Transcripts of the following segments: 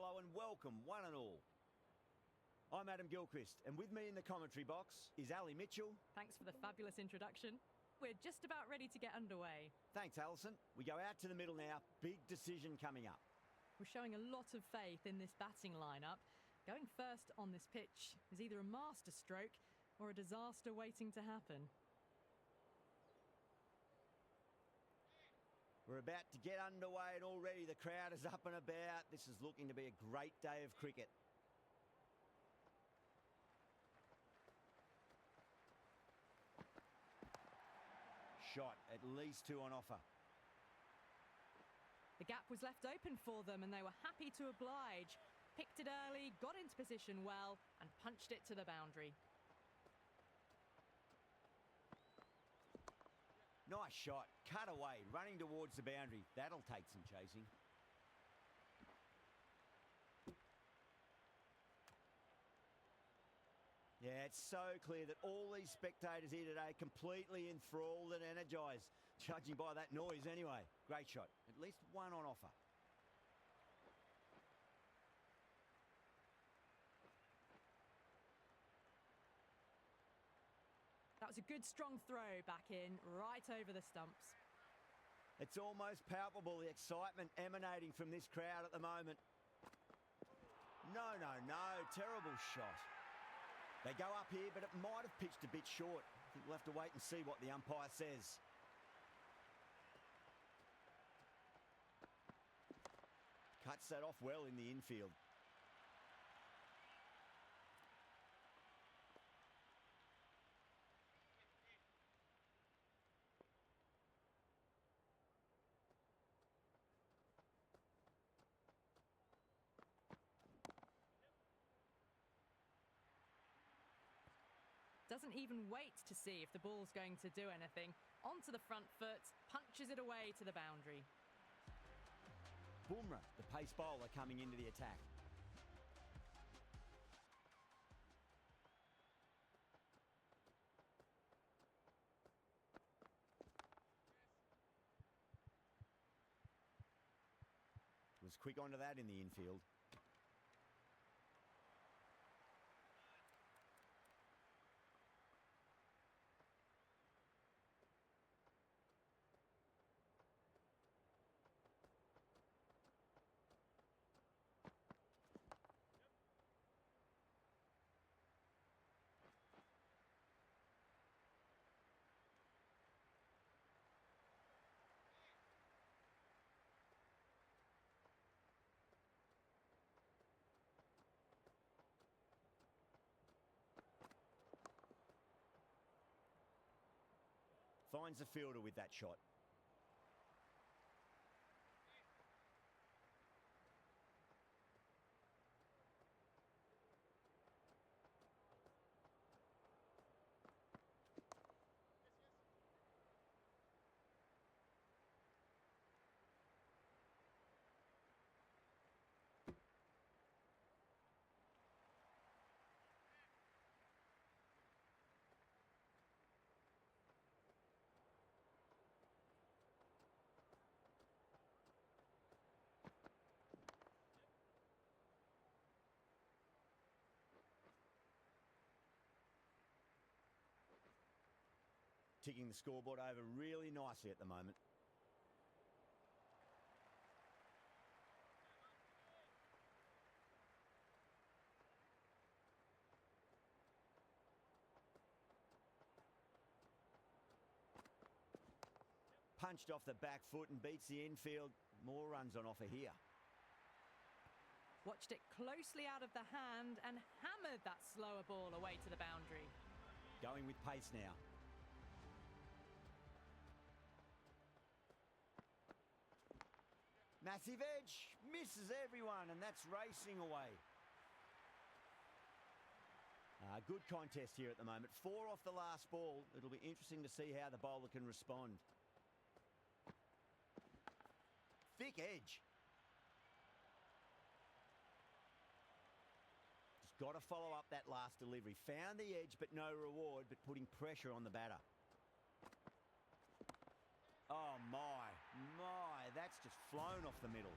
Hello and welcome, one and all. I'm Adam Gilchrist, and with me in the commentary box is Ali Mitchell. Thanks for the fabulous introduction. We're just about ready to get underway. Thanks, Alison. We go out to the middle now. Big decision coming up. We're showing a lot of faith in this batting lineup. Going first on this pitch is either a masterstroke or a disaster waiting to happen. We're about to get underway and already the crowd is up and about. This is looking to be a great day of cricket. Shot, at least two on offer. The gap was left open for them and they were happy to oblige. Picked it early, got into position well and punched it to the boundary. Nice shot, cut away, running towards the boundary. That'll take some chasing. Yeah, it's so clear that all these spectators here today completely enthralled and energised, judging by that noise anyway. Great shot, at least one on offer. That was a good strong throw back in, right over the stumps. It's almost palpable, the excitement emanating from this crowd at the moment. No, terrible shot. They go up here, but it might have pitched a bit short. I think we'll have to wait and see what the umpire says. Cuts that off well in the infield. Doesn't even wait to see if the ball's going to do anything. Onto the front foot, punches it away to the boundary. Bumrah, the pace bowler, coming into the attack. Was quick onto that in the infield. Finds the fielder with that shot. Ticking the scoreboard over really nicely at the moment. Punched off the back foot and beats the infield. More runs on offer here. Watched it closely out of the hand and hammered that slower ball away to the boundary. Going with pace now. Massive edge, misses everyone, and that's racing away. Good contest here at the moment. 4 off the last ball. It'll be interesting to see how the bowler can respond. Thick edge. Just got to follow up that last delivery. Found the edge, but no reward, but putting pressure on the batter. Oh, my, that's just flown off the middle.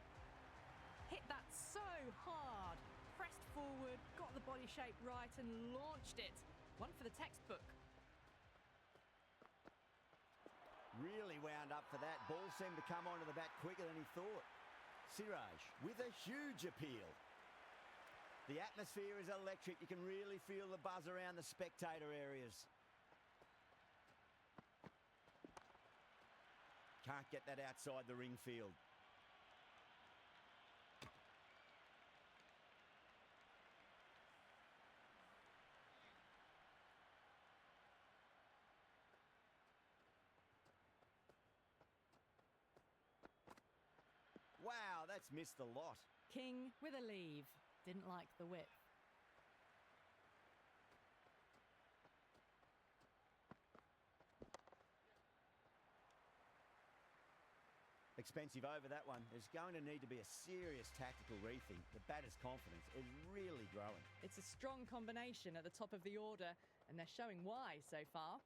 hit that so hard. Pressed forward, got the body shape right and launched it. One for the textbook. Really wound up for that. Ball seemed to come onto the bat quicker than he thought. Siraj with a huge appeal. The atmosphere is electric. You can really feel the buzz around the spectator areas. Can't get that outside the ring field. Wow, that's missed a lot. King with a leave. Didn't like the width. Expensive over that one. There's going to need to be a serious tactical rethink. The batter's confidence is really growing. It's a strong combination at the top of the order, and they're showing why so far.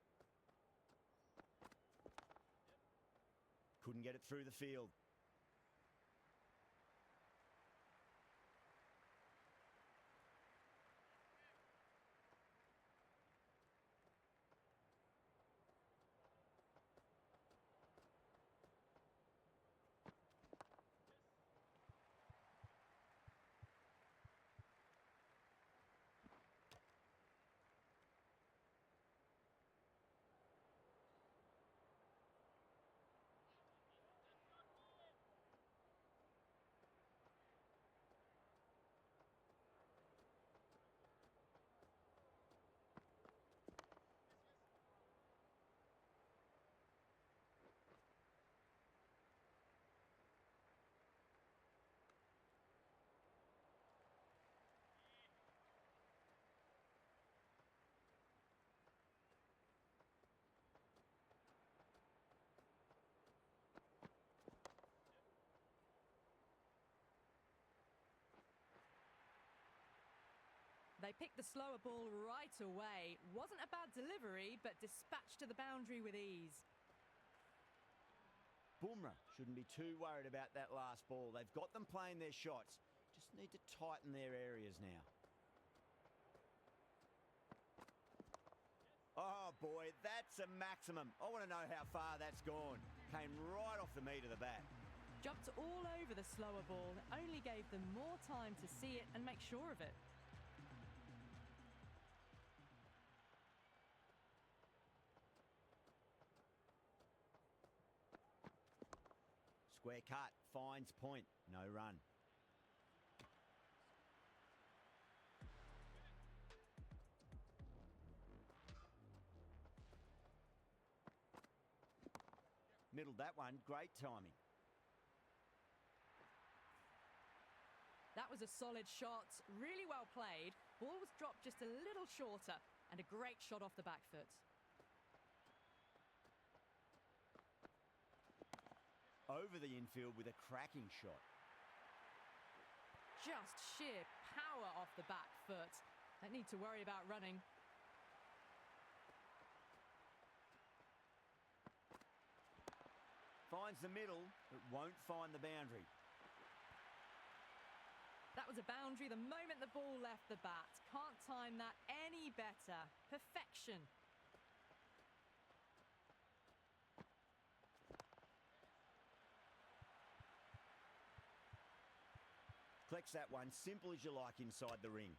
Couldn't get it through the field. They picked the slower ball right away. Wasn't a bad delivery, but dispatched to the boundary with ease. Bumrah shouldn't be too worried about that last ball. They've got them playing their shots. Just need to tighten their areas now. Oh boy, that's a maximum. I want to know how far that's gone. Came right off the meat of the bat. Jumped all over the slower ball. Only gave them more time to see it and make sure of it. Square cut, finds point, no run. Middled that one, great timing. That was a solid shot, really well played. Ball was dropped just a little shorter, and a great shot off the back foot. Over the infield with a cracking shot. Just sheer power off the back foot. Don't need to worry about running. Finds the middle, but won't find the boundary. That was a boundary the moment the ball left the bat. Can't time that any better. Perfection. Collects that one, simple as you like inside the ring.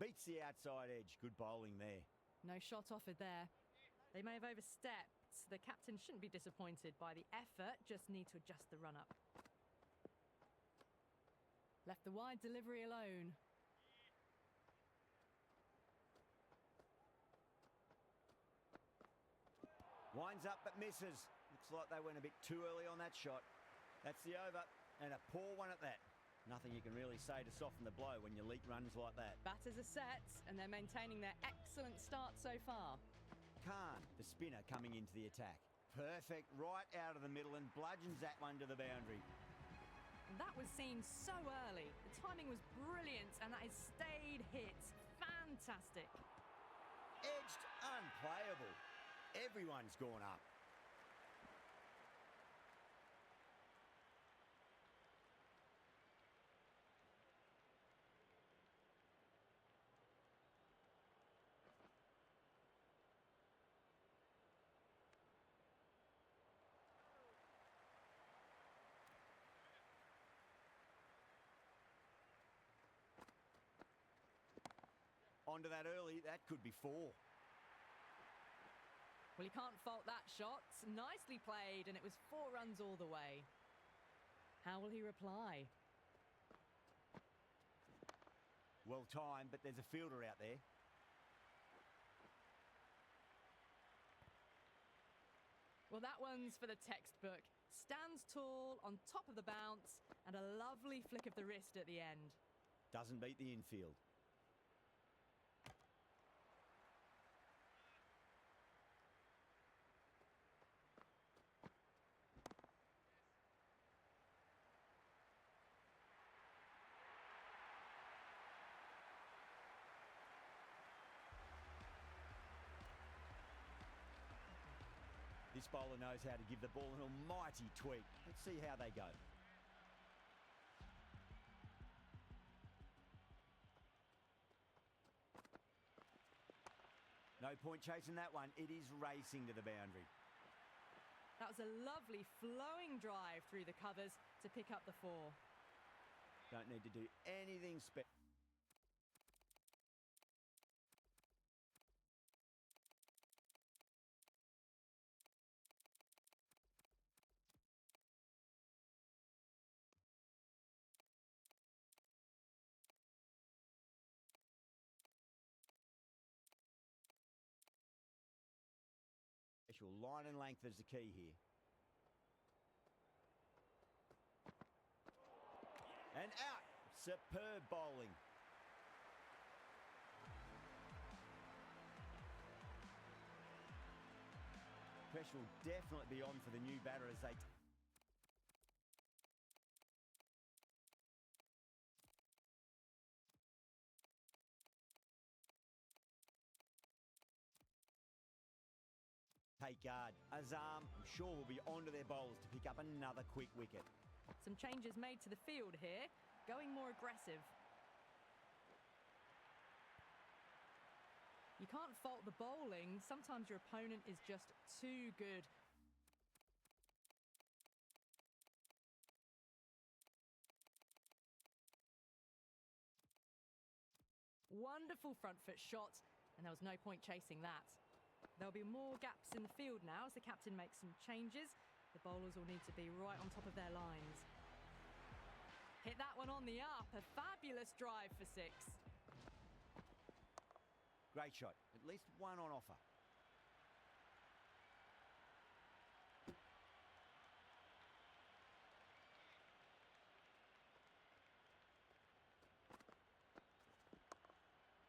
Beats the outside edge. Good bowling there. No shot offered there. They may have overstepped. The captain shouldn't be disappointed by the effort, just need to adjust the run-up. Left the wide delivery alone. Winds up but misses. Looks like they went a bit too early on that shot. That's the over, and a poor one at that. Nothing you can really say to soften the blow when you leak runs like that. Batters are set, and they're maintaining their excellent start so far. Khan, the spinner, coming into the attack. Perfect, right out of the middle and bludgeons that one to the boundary. That was seen so early. The timing was brilliant, and that is stayed hit. Fantastic. Edged, unplayable. Everyone's gone up. Onto that early, that could be 4. Well, you can't fault that shot. Nicely played, and it was 4 runs all the way. How will he reply? Well timed, but there's a fielder out there. Well, that one's for the textbook. Stands tall, on top of the bounce, and a lovely flick of the wrist at the end. Doesn't beat the infield. This bowler knows how to give the ball an almighty tweak. Let's see how they go. No point chasing that one. It is racing to the boundary. That was a lovely flowing drive through the covers to pick up the 4. Don't need to do anything special. Line and length is the key here. And out. Superb bowling. Pressure will definitely be on for the new batter as they... Take guard. Azam, I'm sure, will be onto their bowlers to pick up another quick wicket. Some changes made to the field here, going more aggressive. You can't fault the bowling. Sometimes your opponent is just too good. Wonderful front foot shot, and there was no point chasing that. There'll be more gaps in the field now as the captain makes some changes. The bowlers will need to be right on top of their lines. Hit that one on the up. A fabulous drive for 6. Great shot. At least one on offer.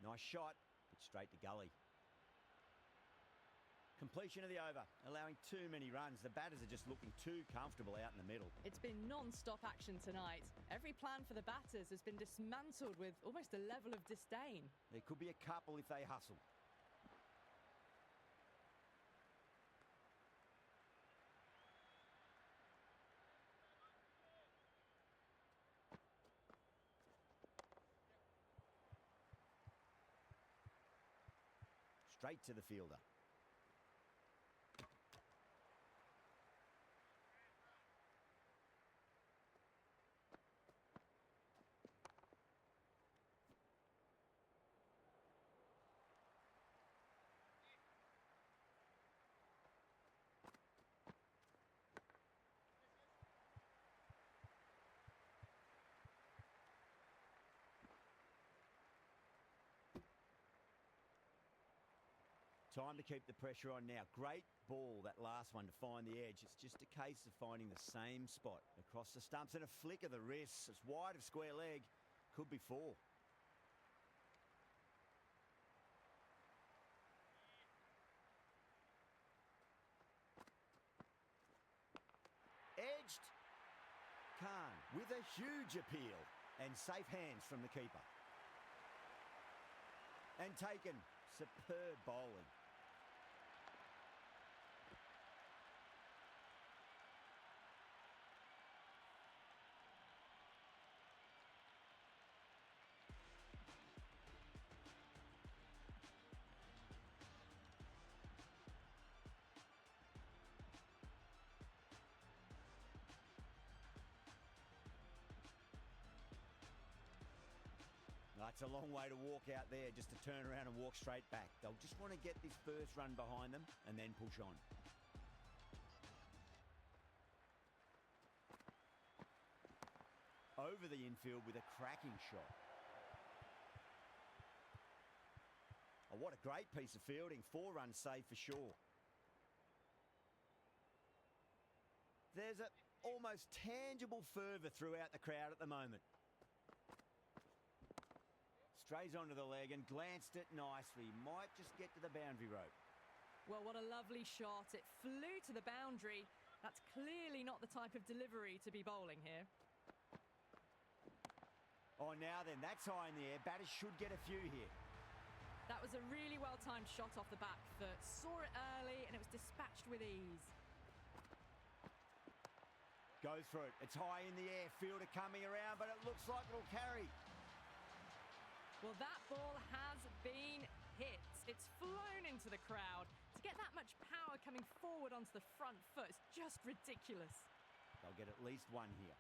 Nice shot, but straight to gully. Completion of the over, allowing too many runs. The batters are just looking too comfortable out in the middle. It's been non-stop action tonight. Every plan for the batters has been dismantled with almost a level of disdain. There could be a couple if they hustle. Straight to the fielder. Time to keep the pressure on now. Great ball, that last one, to find the edge. It's just a case of finding the same spot across the stumps and a flick of the wrists. It's wide of square leg. Could be 4. edged. Khan with a huge appeal and safe hands from the keeper. And taken. Superb bowling. It's a long way to walk out there just to turn around and walk straight back. They'll just want to get this first run behind them and then push on. Over the infield with a cracking shot. Oh, what a great piece of fielding. 4 runs saved for sure. There's a almost tangible fervour throughout the crowd at the moment. Strays onto the leg and glanced it nicely. Might just get to the boundary rope. Well, what a lovely shot. It flew to the boundary. That's clearly not the type of delivery to be bowling here. Oh, now then, that's high in the air. Batters should get a few here. That was a really well-timed shot off the back foot. Saw it early and it was dispatched with ease. Goes for it. It's high in the air. Fielder coming around, but it looks like it'll carry. Well, that ball has been hit. It's flown into the crowd. To get that much power coming forward onto the front foot is just ridiculous. They'll get at least one here.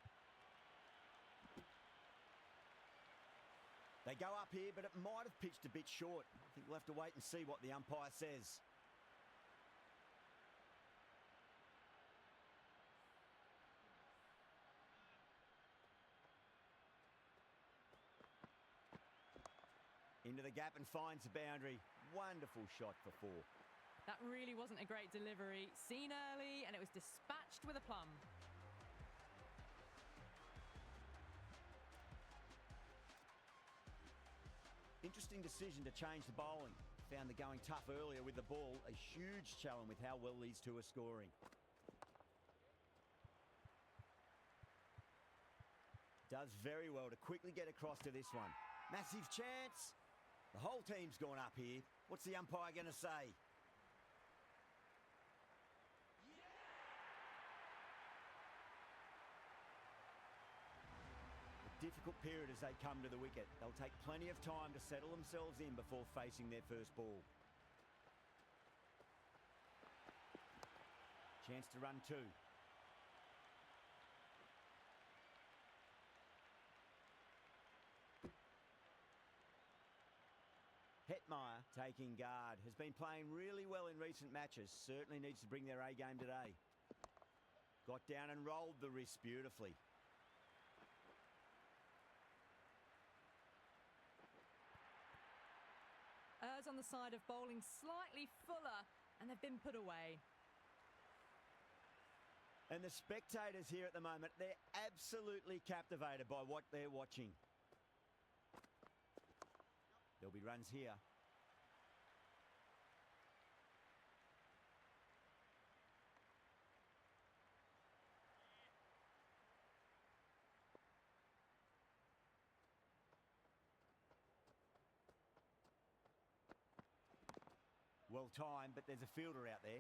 They go up here, but it might have pitched a bit short. I think we'll have to wait and see what the umpire says. Into the gap and finds the boundary. Wonderful shot for 4. That really wasn't a great delivery. Seen early and it was dispatched with a plum. Interesting decision to change the bowling. Found the going tough earlier with the ball. A huge challenge with how well these two are scoring. Does very well to quickly get across to this one. Massive chance. The whole team's gone up here. What's the umpire going to say? A difficult period as they come to the wicket. They'll take plenty of time to settle themselves in before facing their first ball. Chance to run 2. Hetmeyer taking guard. Has been playing really well in recent matches. Certainly needs to bring their A game today. Got down and rolled the wrist beautifully. Errs on the side of bowling slightly fuller, and they've been put away. And the spectators here at the moment, they're absolutely captivated by what they're watching. There'll be runs here. Well timed, but there's a fielder out there.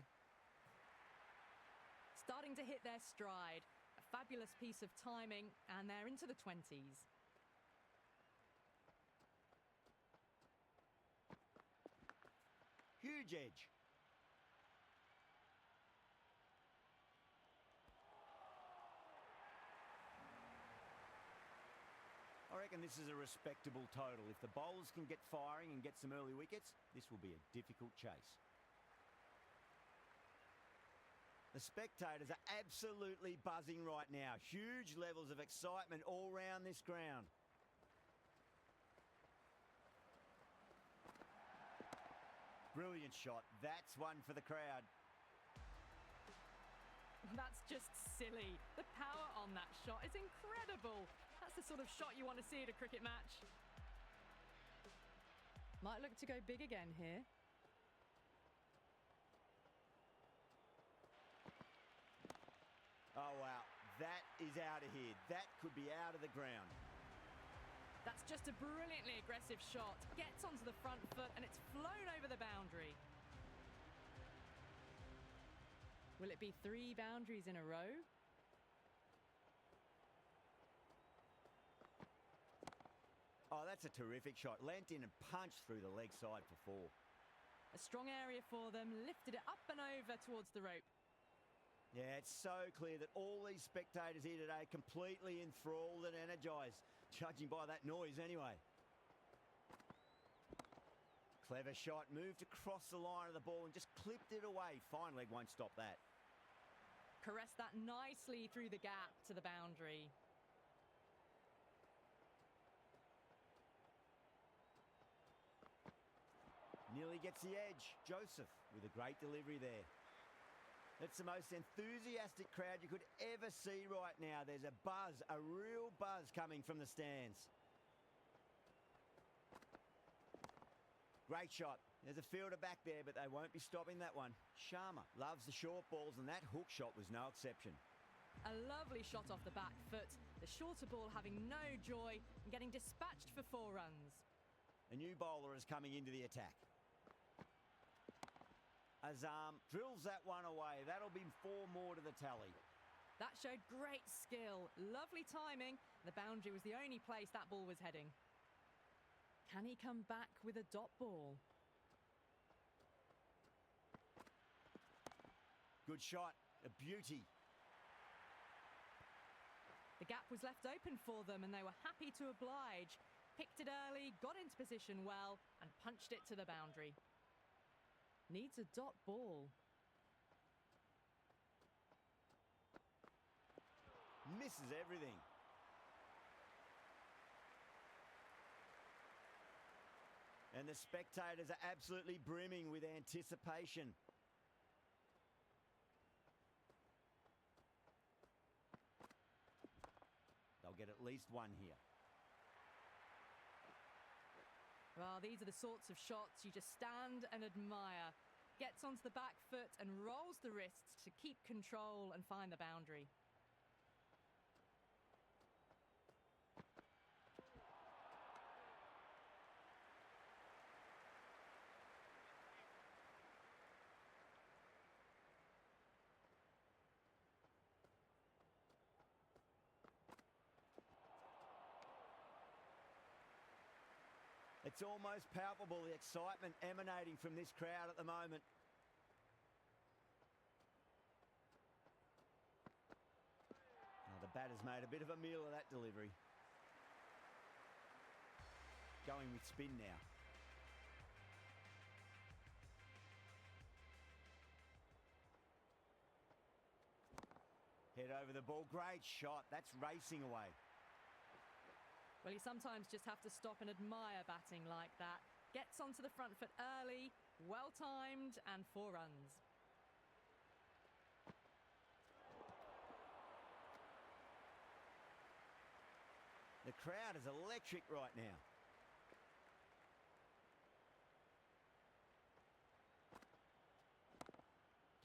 Starting to hit their stride. A fabulous piece of timing, and they're into the 20s. Huge edge. I reckon this is a respectable total. If the bowlers can get firing and get some early wickets, this will be a difficult chase. The spectators are absolutely buzzing right now. Huge levels of excitement all round this ground. Brilliant shot. That's one for the crowd. That's just silly. The power on that shot is incredible. That's the sort of shot you want to see at a cricket match. Might look to go big again here. Oh, wow. is out of here. That could be out of the ground. That's just a brilliantly aggressive shot. Gets onto the front foot and it's flown over the boundary. Will it be 3 boundaries in a row? Oh, that's a terrific shot. Leant in and punched through the leg side for 4. A strong area for them, lifted it up and over towards the rope. Yeah, it's so clear that all these spectators here today are completely enthralled and energised, judging by that noise anyway. Clever shot, moved across the line of the ball and just clipped it away. Fine leg won't stop that. Caressed that nicely through the gap to the boundary. Nearly gets the edge. Joseph with a great delivery there. It's the most enthusiastic crowd you could ever see right now. There's a buzz, a real buzz coming from the stands. Great shot. There's a fielder back there, but they won't be stopping that one. Sharma loves the short balls, and that hook shot was no exception. A lovely shot off the back foot. The shorter ball having no joy and getting dispatched for 4 runs. A new bowler is coming into the attack. Azam drills that one away. That'll be 4 more to the tally. That showed great skill, lovely timing. The boundary was the only place that ball was heading. Can he come back with a dot ball? Good shot, a beauty. The gap was left open for them and they were happy to oblige. Picked it early, got into position well and punched it to the boundary. Needs a dot ball. Misses everything. And the spectators are absolutely brimming with anticipation. They'll get at least 1 here. Well, these are the sorts of shots you just stand and admire. Gets onto the back foot and rolls the wrists to keep control and find the boundary. It's almost palpable, the excitement emanating from this crowd at the moment. Oh, the batter's made a bit of a meal of that delivery. Going with spin now. Head over the ball, great shot. That's racing away. Well, you sometimes just have to stop and admire batting like that. Gets onto the front foot early, well-timed, and 4 runs. The crowd is electric right now.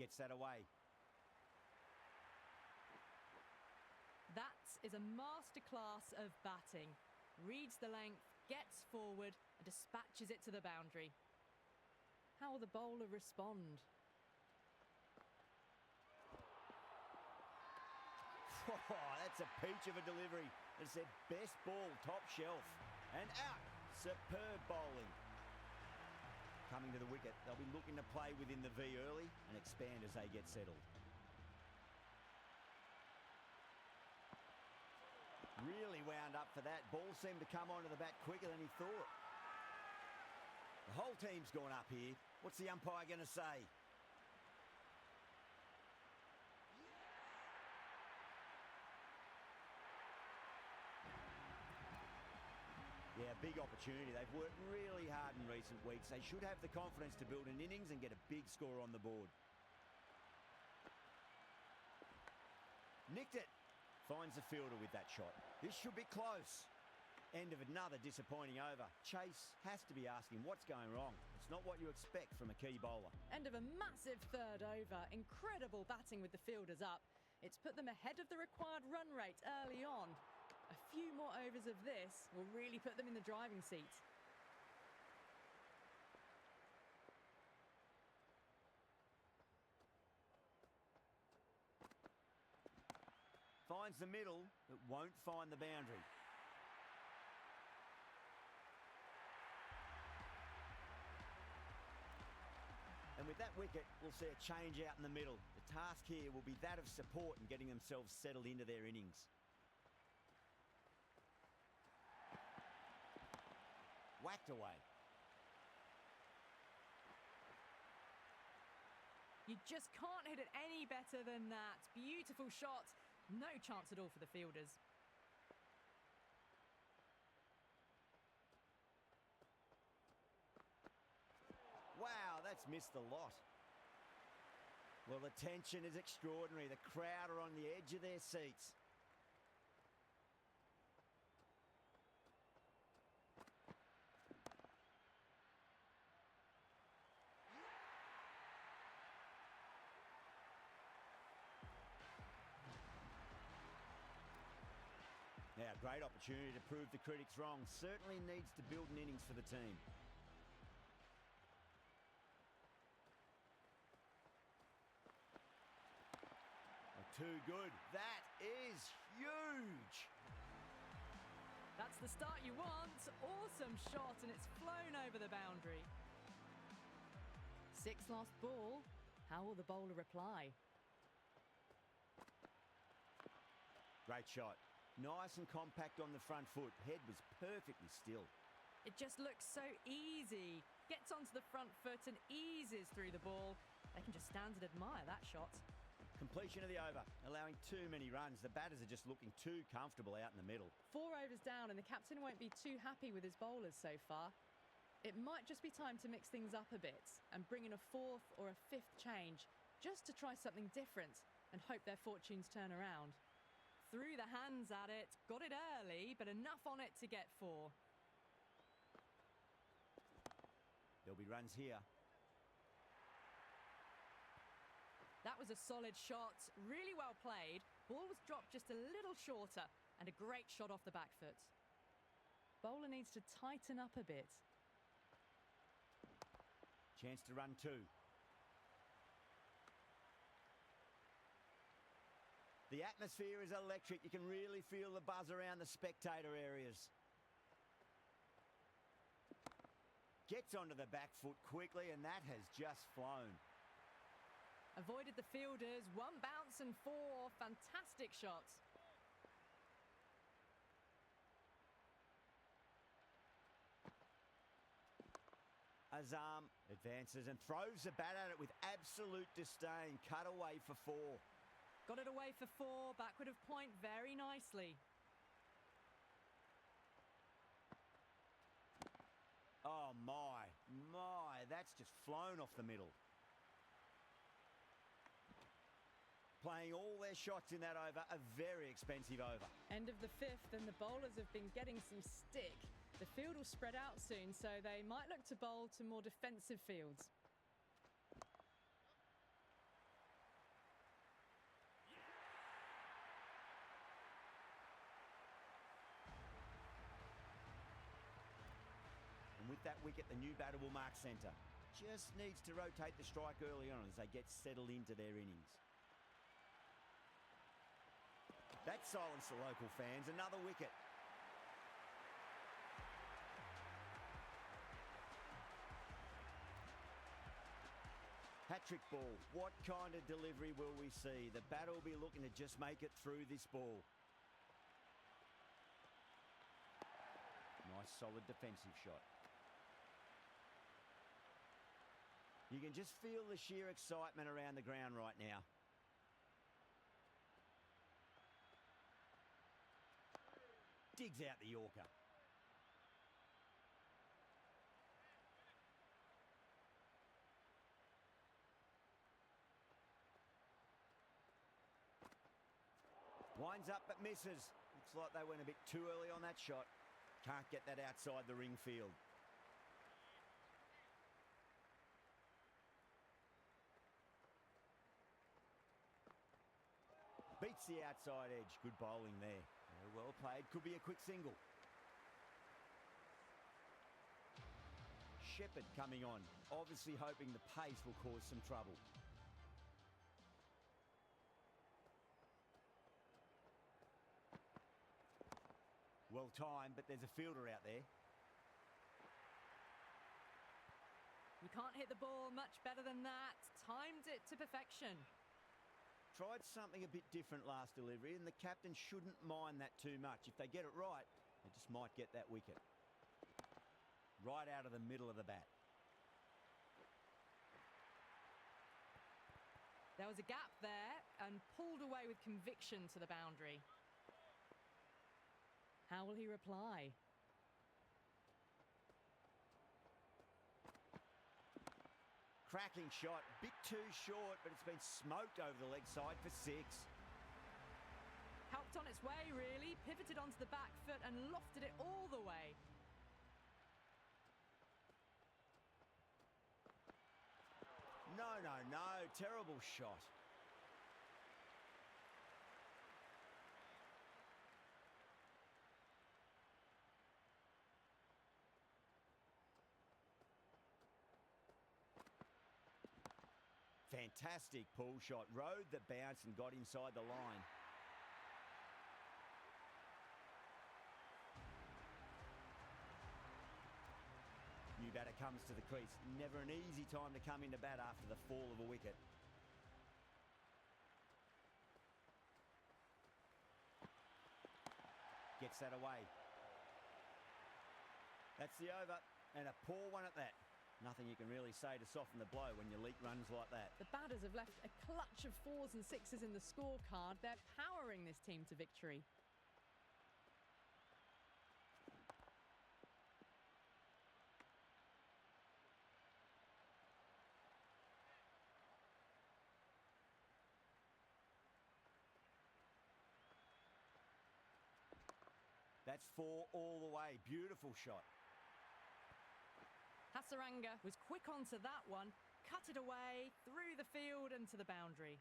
Gets that away. That is a masterclass of batting. Reads the length, gets forward, and dispatches it to the boundary. How will the bowler respond? Oh, that's a peach of a delivery. It's their best ball, top shelf. And out. Superb bowling. Coming to the wicket, they'll be looking to play within the V early and expand as they get settled. Really wound up for that. Ball seemed to come onto the bat quicker than he thought. The whole team's gone up here. What's the umpire going to say? Yeah, big opportunity. They've worked really hard in recent weeks. They should have the confidence to build an innings and get a big score on the board. Nicked it. Finds the fielder with that shot. This should be close. End of another disappointing over. Chase has to be asking what's going wrong. It's not what you expect from a key bowler. End of a massive 3rd over. Incredible batting with the fielders up. It's put them ahead of the required run rate early on. A few more overs of this will really put them in the driving seat. Finds the middle, but won't find the boundary. And with that wicket, we'll see a change out in the middle. The task here will be that of support and getting themselves settled into their innings. Whacked away. You just can't hit it any better than that. Beautiful shot. No chance at all for the fielders. Wow, that's missed the lot. Well, the tension is extraordinary. The crowd are on the edge of their seats. Now, great opportunity to prove the critics wrong. Certainly needs to build an innings for the team. Too good. That is huge. That's the start you want. Awesome shot, and it's flown over the boundary. 6 last ball. How will the bowler reply? Great shot. Nice and compact on the front foot. Head was perfectly still. It just looks so easy. Gets onto the front foot and eases through the ball. They can just stand and admire that shot. Completion of the over, allowing too many runs. The batters are just looking too comfortable out in the middle. 4 overs down, and the captain won't be too happy with his bowlers so far. It might just be time to mix things up a bit and bring in a 4th or a 5th change, just to try something different and hope their fortunes turn around. Threw the hands at it, got it early, but enough on it to get 4. There'll be runs here. That was a solid shot, really well played. Ball was dropped just a little shorter, and a great shot off the back foot. Bowler needs to tighten up a bit. Chance to run 2. The atmosphere is electric. You can really feel the buzz around the spectator areas. Gets onto the back foot quickly, and that has just flown. Avoided the fielders, 1 bounce and 4. Fantastic shots. Azam advances and throws the bat at it with absolute disdain. Cut away for 4. Got it away for 4, backward of point very nicely. Oh my, that's just flown off the middle. Playing all their shots in that over, a very expensive over. End of the 5th, and the bowlers have been getting some stick. The field will spread out soon, so they might look to bowl to more defensive fields. And with that wicket, the new batter will mark centre. Just needs to rotate the strike early on as they get settled into their innings. That silenced the local fans. Another wicket. Hat-trick ball. What kind of delivery will we see? The batter will be looking to just make it through this ball. Nice solid defensive shot. You can just feel the sheer excitement around the ground right now. Digs out the Yorker. Winds up but misses. Looks like they went a bit too early on that shot. Can't get that outside the ring field. Beats the outside edge. Good bowling there. Very well played. Could be a quick single. Shepherd coming on. Obviously hoping the pace will cause some trouble. Well timed, but there's a fielder out there. You can't hit the ball much better than that. Timed it to perfection. Tried something a bit different last delivery, and the captain shouldn't mind that too much. If they get it right, they just might get that wicket. Right out of the middle of the bat. There was a gap there and pulled away with conviction to the boundary. How will he reply? Cracking shot, bit too short, but it's been smoked over the leg side for 6. Helped on its way, really. Pivoted onto the back foot and lofted it all the way. No, no, no. Terrible shot. Fantastic pull shot. Rode the bounce and got inside the line. New batter comes to the crease. Never an easy time to come into bat after the fall of a wicket. Gets that away. That's the over, and a poor one at that. Nothing you can really say to soften the blow when your leak runs like that. The batters have left a clutch of 4s and 6s in the scorecard. They're powering this team to victory. That's 4 all the way. Beautiful shot. Hasaranga was quick onto that one, cut it away, through the field and to the boundary.